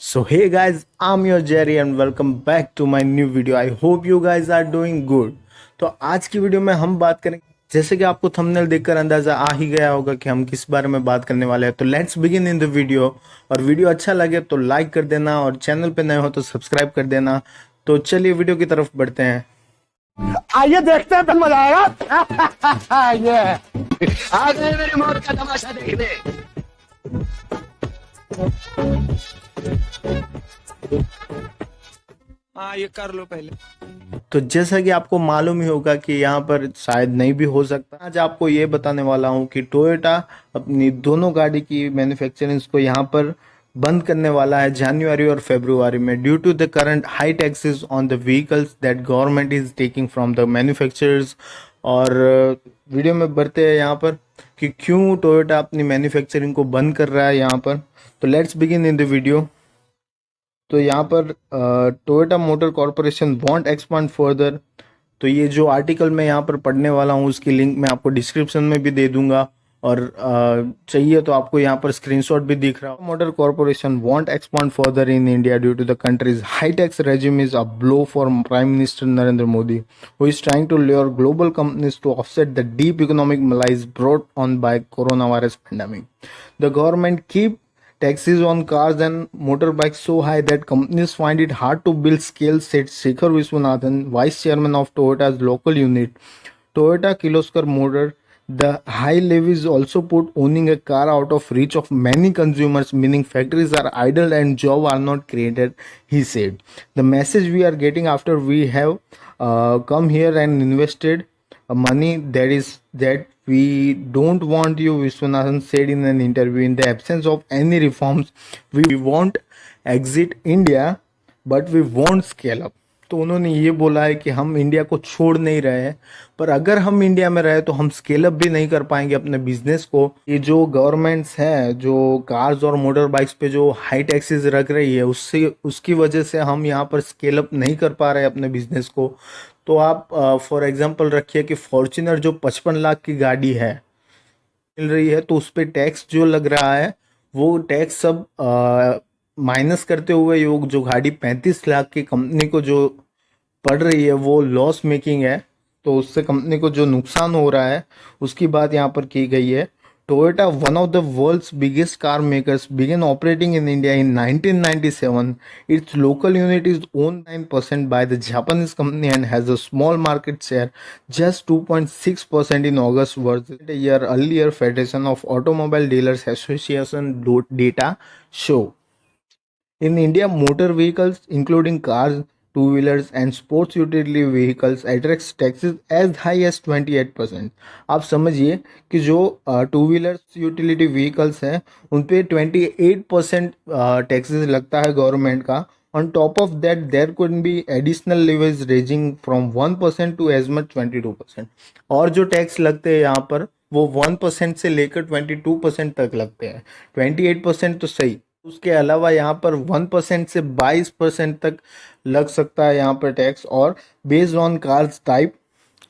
So hey guys, I'm your Jerry and welcome back to my new video. I hope you guys are doing good. तो आज की video में हम बात करेंगे, जैसे कि आपको थंबनेल देखकर अंदाजा आ ही गया होगा कि हम किस बारे में बात करने वाले हैं। तो let's begin in the video. और वीडियो अच्छा लगे तो लाइक कर देना और चैनल पे नए हो तो सब्सक्राइब कर देना। तो चलिए वीडियो की तरफ बढ़ते हैं। आइए देखते हैं फिर मजा आएगा। ये आ गए मेरी मौत का तमाशा देखने। हाँ ये कर लो पहले। तो जैसा कि आपको मालूम ही होगा कि यहाँ पर शायद नहीं भी हो सकता, आज आपको ये बताने वाला हूँ कि टोयोटा अपनी दोनों गाड़ी की मैन्युफैक्चरिंग को यहाँ पर बंद करने वाला है जनवरी और फरवरी में, due to the current high taxes on the vehicles that government is taking from the manufacturers. और वीडियो में बढ़ते हैं यहाँ पर कि क्यों टोयोटा अपनी मैन्युफैक्चरिंग को बंद कर रहा है यहाँ पर। तो let's begin in the video. तो यहाँ पर Toyota motor corporation want expand further. तो ये जो आर्टिकल मैं यहाँ पर पढ़ने वाला हूँ उसकी लिंक मैं आपको डिस्क्रिप्शन में भी दे दूंगा, और चाहिए तो आपको यहाँ पर स्क्रीनशॉट भी दिख रहा है। Motor corporation want expand further in India due to the country's high tax regime is a blow for prime minister Narendra Modi, who is trying to lure global companies to offset the deep economic malaise brought on by coronavirus pandemic. The government keep taxes on cars and motorbikes so high that companies find it hard to build scale, said Shekhar Viswanathan, vice chairman of Toyota's local unit, Toyota Kirloskar Motor. The high levies also put owning a car out of reach of many consumers, meaning factories are idle and jobs are not created, he said. The message we are getting after we have come here and invested money that we don't want you, Viswanathan said in an interview. In the absence of any reforms, we won't exit India, but we won't scale up. तो उन्होंने ये बोला है कि हम India को छोड़ नहीं रहे हैं, पर अगर हम इंडिया में रहे तो हम स्केल अप भी नहीं कर पाएंगे अपने बिजनेस को। ये जो गवर्नमेंट्स है जो कार्स और मोटर बाइक्स पे जो हाई टैक्सेस रख रही है उसकी वजह से हम यहाँ पर स्केल अप नहीं कर पा रहे अपने बिजनेस को। तो आप फॉर एग्जांपल रखिए कि फॉर्च्यूनर जो 55 लाख की गाड़ी है मिल रही है, तो उस पर टैक्स जो लग रहा है वो टैक्स सब माइनस करते हुए योग जो गाड़ी 35 लाख की कंपनी को जो पड़ रही है वो लॉस मेकिंग है, तो उससे कंपनी को जो नुकसान हो रहा है उसकी बात यहाँ पर की गई है। Toyota, one of the world's biggest car makers, began operating in India in 1997. Its local unit is owned 9% by the Japanese company and has a small market share, just 2.6% in August versus a year earlier, Federation of Automobile Dealers Association data show. In India, motor vehicles, including cars, two-wheelers and sports utility vehicles attracts taxes as high as 28%. आप समझिए कि जो two wheelers utility vehicles हैं उन पे 28% taxes लगता है government का। On top of that there could be additional levies ranging from 1% to as much 22%। और जो टैक्स लगते हैं यहाँ पर वो 1% से लेकर 22% तक लगते हैं। 28% तो सही, उसके अलावा यहाँ पर 1% से 22% तक लग सकता है यहाँ पर टैक्स, और based on cars type,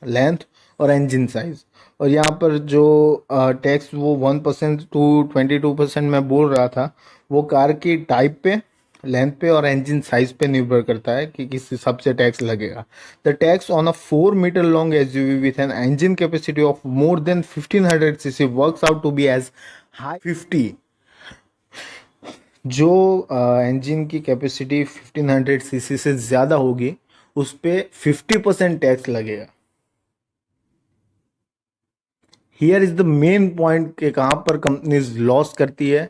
length और इंजन साइज। और यहाँ पर जो टैक्स वो 1% टू 22% मैं बोल रहा था वो कार की टाइप पे, लेंथ पे और इंजन साइज पे निर्भर करता है कि किस हिसाब से टैक्स लगेगा। The tax on a 4 metre long SUV with an engine capacity of more than 1500 CC works out to be as high 50। जो इंजन की कैपेसिटी 1500 सीसी से ज़्यादा होगी उस पे 50% टैक्स लगेगा। Here is the main point कि कहाँ पर कंपनीज लॉस करती है।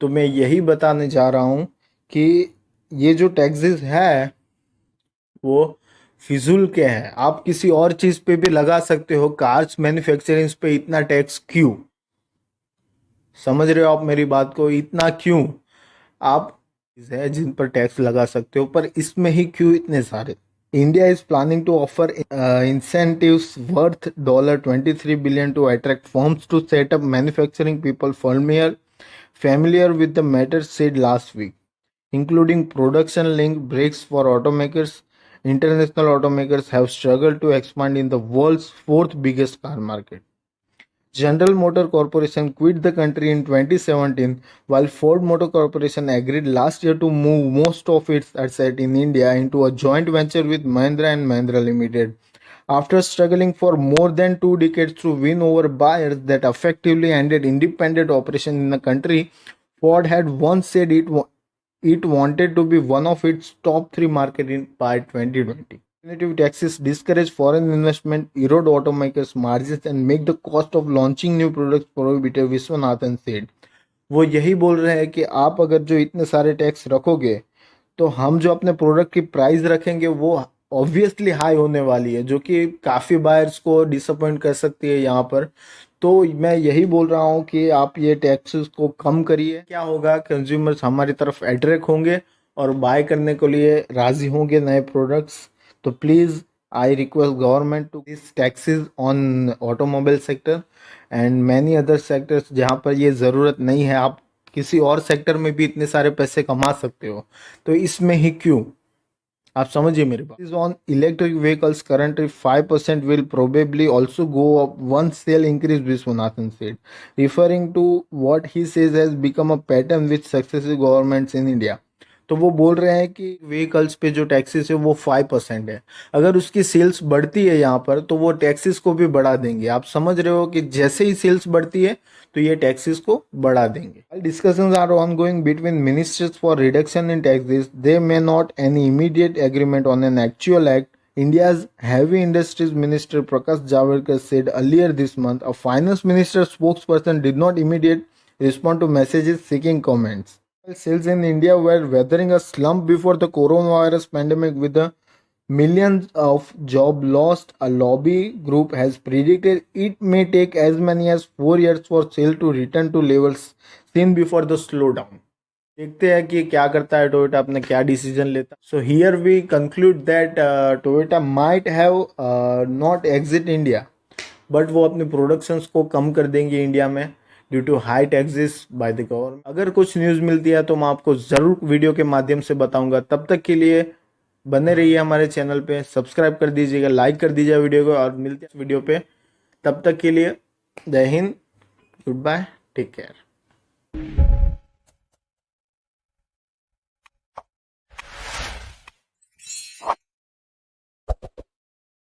तो मैं यही बताने जा रहा हूँ कि ये जो टैक्सेस है वो फिजूल के हैं। आप किसी और चीज़ पे भी लगा सकते हो, कार्स मैन्युफैक्चरिंग पे इतना टैक्स क्यों? समझ रहे हो आप मेरी बात को? इतना क्यों? आप है जिन पर टैक्स लगा सकते हो, पर इसमें ही क्यों इतने सारे? India is planning to offer incentives worth $23 billion to attract firms to set up manufacturing people familiar with the matter said last week, including production link breaks for automakers. International automakers have struggled to expand in the world's fourth biggest car market. General Motor Corporation quit the country in 2017, while Ford Motor Corporation agreed last year to move most of its assets in India into a joint venture with Mahindra and Mahindra Limited. After struggling for more than 2 decades to win over buyers that effectively ended independent operation in the country, Ford had once said it wanted to be one of its top three markets by 2020. Alternative taxes discourage foreign investment, erode automakers' margins, and make the cost of launching new products prohibitive, Vishwanathan said. वो यही बोल रहे हैं कि आप अगर जो इतने सारे टैक्स रखोगे तो हम जो अपने प्रोडक्ट की प्राइस रखेंगे वो ऑब्वियसली हाई होने वाली है, जो कि काफ़ी बायर्स को डिसअपॉइंट कर सकती है यहाँ पर। तो मैं यही बोल रहा हूँ कि आप ये टैक्सेस को कम करिए। क्या होगा, कंज्यूमर्स हमारी तरफ अट्रैक्ट होंगे और बाय करने के लिए राजी होंगे नए प्रोडक्ट्स। तो please I request government to this taxes on automobile sector and many other sectors जहाँ पर ये ज़रूरत नहीं है। आप किसी और सेक्टर में भी इतने सारे पैसे कमा सकते हो, तो इसमें ही क्यों? आप समझिए मेरी बात। Is on electric vehicles currently 5% will probably also go up once sale increase, Viswanathan said, referring to what he says has become a pattern with successive governments in India. तो वो बोल रहे हैं कि व्हीकल्स पे जो टैक्सेस है वो 5% है। अगर उसकी सेल्स बढ़ती है यहाँ पर तो वो टैक्सेस को भी बढ़ा देंगे। आप समझ रहे हो कि जैसे ही सेल्स बढ़ती है तो ये टैक्सेस को बढ़ा देंगे। Discussions are ongoing between ministers for reduction in taxes. They may not any immediate agreement on an actual act. India's heavy industries minister Prakash Javadekar said earlier this month. A finance minister spokesperson did not immediately respond to messages seeking comments. Sales in India were weathering a slump before the coronavirus pandemic with the millions of jobs lost. A lobby group has predicted it may take as many as 4 years for sales to return to levels seen before the slowdown. देखते हैं कि क्या करता है Toyota, अपने क्या decision लेता है। So here we conclude that Toyota might have not exit India, but वो अपने प्रोडक्शंस को कम कर देंगे इंडिया में due to high taxes by the government. अगर कुछ न्यूज़ मिलती है तो मैं आपको ज़रूर वीडियो के माध्यम से बताऊंगा। तब तक के लिए बने रहिए हमारे चैनल पे, सब्सक्राइब कर दीजिएगा, लाइक कर दीजिएगा वीडियो को, और मिलते हैं वीडियो पे। तब तक के लिए जय हिंद, गुड बाय, टेक केयर।